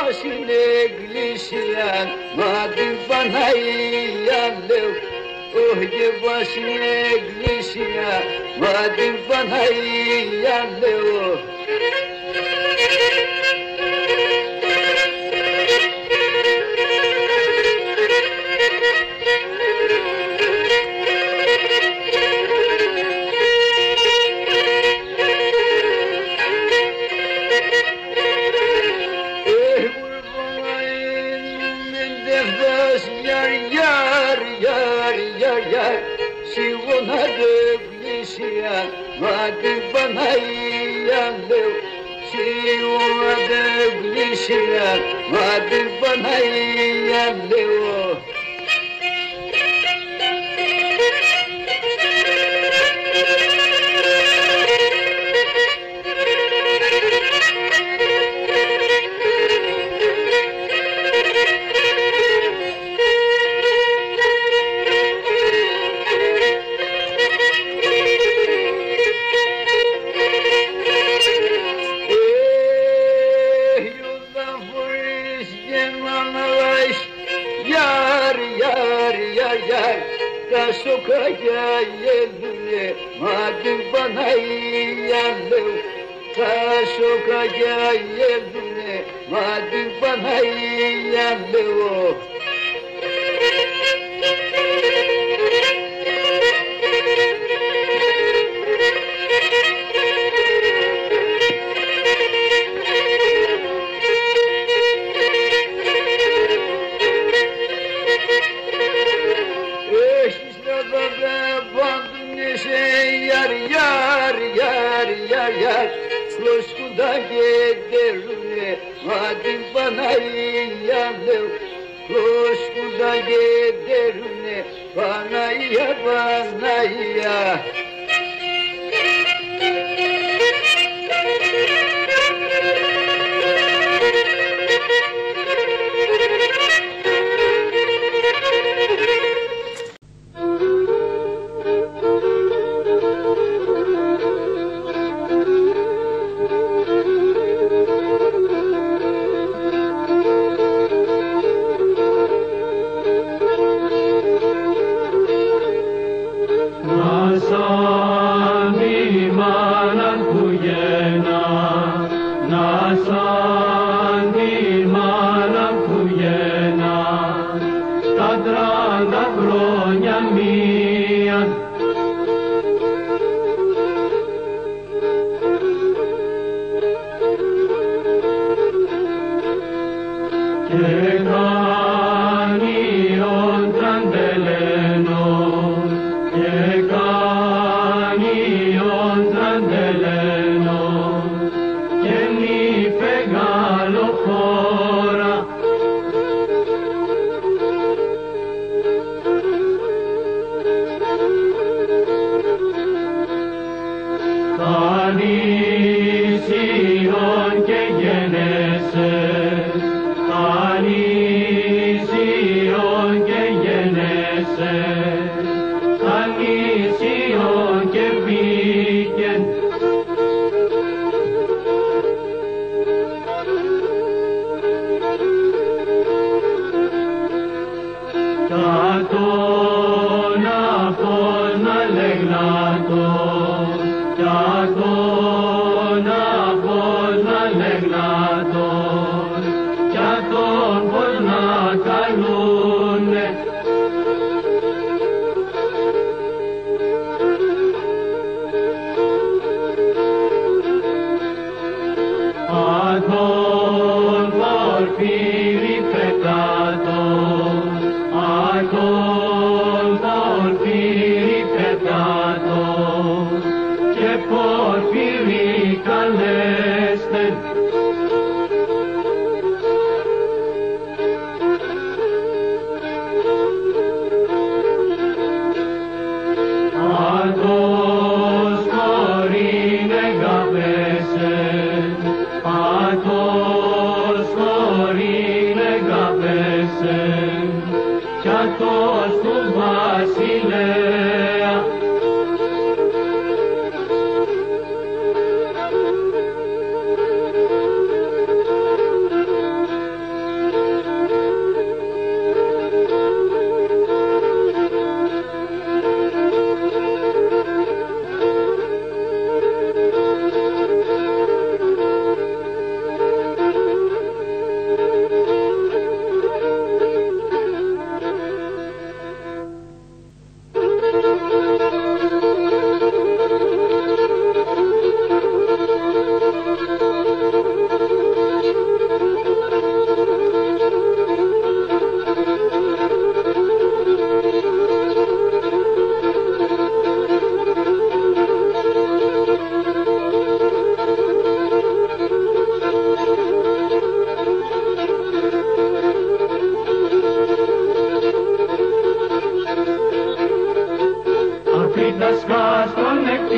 başın eglişiyen madem Panayya lev Ohge başın eglişiyen madem Panayya lev Madem Panayya lev Şivada glişiyen Madem Panayya lev Sokaya yelune madem Panayya lev Ta sokaya yelune madem Panayya lev Sloşkuda giderune madem Panayya lev Sloşkuda giderune Panayya Panayya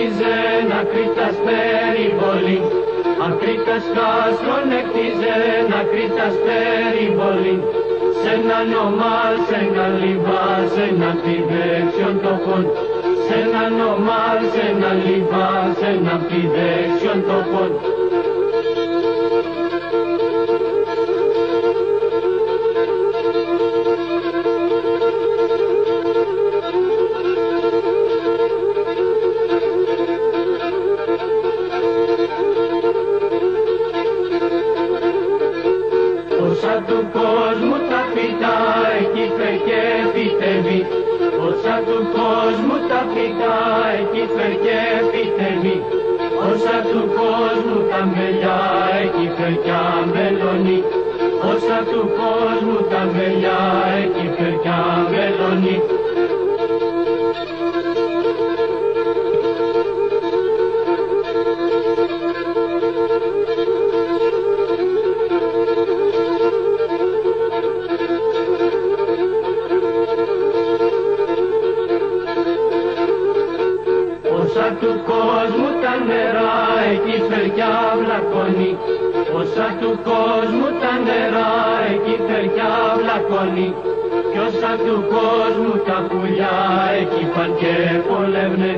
έκτιζε ένα Κρήτας περιβολή. Ακρίτας κάστρον έκτιζε ένα Κρήτας περιβολή. Σ' έναν ομάλ, σ' έναν λιβά, σ' έναν πηδέξιον τόπον. Σ' έναν ομάλ, σ' έναν λιβά, σ' έναν πηδέξιον τόπον. Όσα του κόσμου τα φυτά εκεί και φυτεύει. Όσα του κόσμου τα φυτά εκεί και φυτεύει. Όσα του κόσμου τα μελιά εκεί και αμπελώνει. Όσα του κόσμου τα μελιά εκεί και αμπελώνει. Όσα του κόσμου τα νερά εκεί φερκιά βλακώνει. Όσα του κόσμου τα νερά εκεί φερκιά βλακώνει. Κι όσα του κόσμου τα πουλιά εκεί παν και πολεύνε.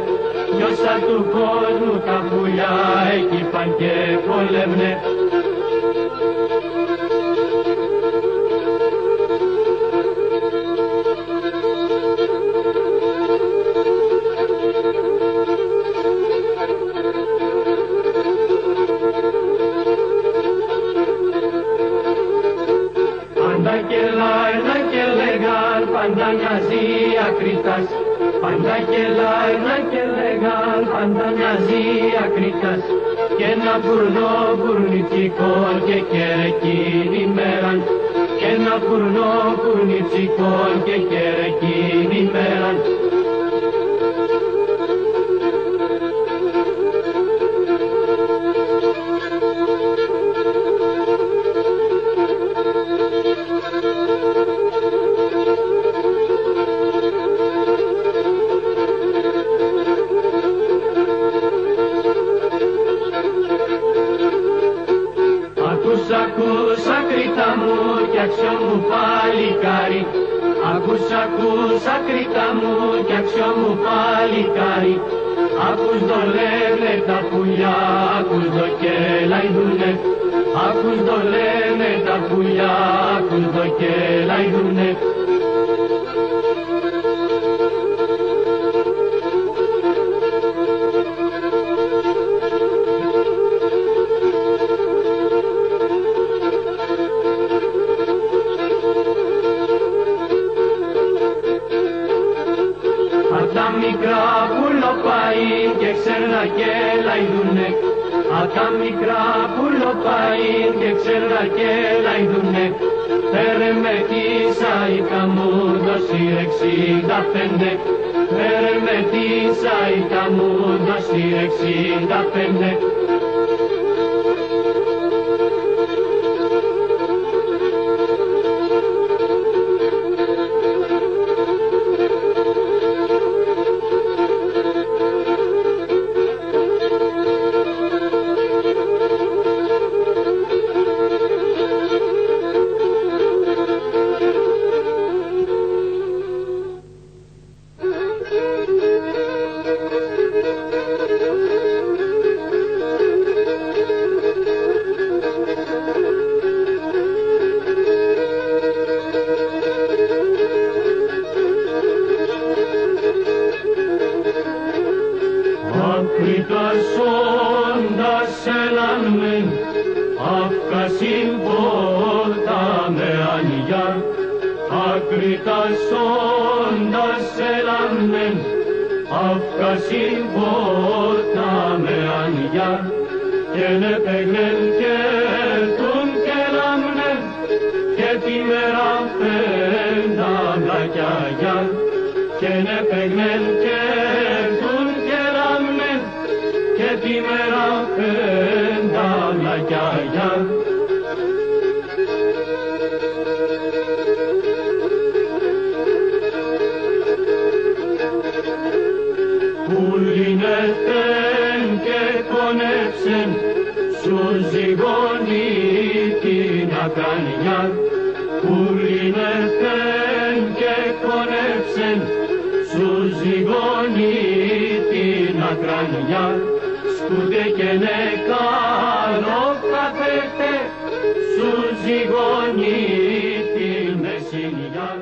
Κι όσα του κόσμου τα πουλιά εκεί παν και πολεύνε. Πάντα και λάινα και λέγαν, πάντα νοιάζει Ακρίτας. Πάντα και λάινα και λέγαν, πάντα νοιάζει Ακρίτας. Και ένα φουρνό φουρνιτσικό και κερεκίνη μέραν. Και ένα φουρνό φουρνιτσικό και κερεκίνη μέραν. Ακούς Ακρίτα μου κι αξιό μου παλικάρι. Ακούς Ακρίτα μου κι αξιό μου παλικάρι. Ακούς το λένε τα πουλιά, ακούς το και λαϊδούνε. Ακούς το λένε τα πουλιά, ακούς το και λαϊδούνε. Τα μικρά πουλοπαΐ και ξέρνα και λαϊδούνε. Τα μικρά πουλοπαΐ και ξέρνα και λαϊδούνε. Φέρε με τη σαϊτά μου δώσει 65. Φέρε με τη σαϊτά μου δώσει 65. Ακρίτας όντας έλαμεν, αυκασιν πόρτα με ανηγιά. Ακρίτας όντας έλαμεν, αυκασιν πόρτα με ανηγιά. Και νεπεγνεν και τον και λάμνεν, και τη μέρα πέντα βλακιαγιά. Και νεπεγνεν και τον και λάμνεν, και τη μέρα πέντα βλακιαγιά. Πουλίνε σου ζυγώνει την ακρανιά, πουλινεθέν και κονέψεν, σου ζυγώνει την ακρανιά, σκούτε και νεκάλο καφέτε, σου ζυγώνει τη μεσηνιά.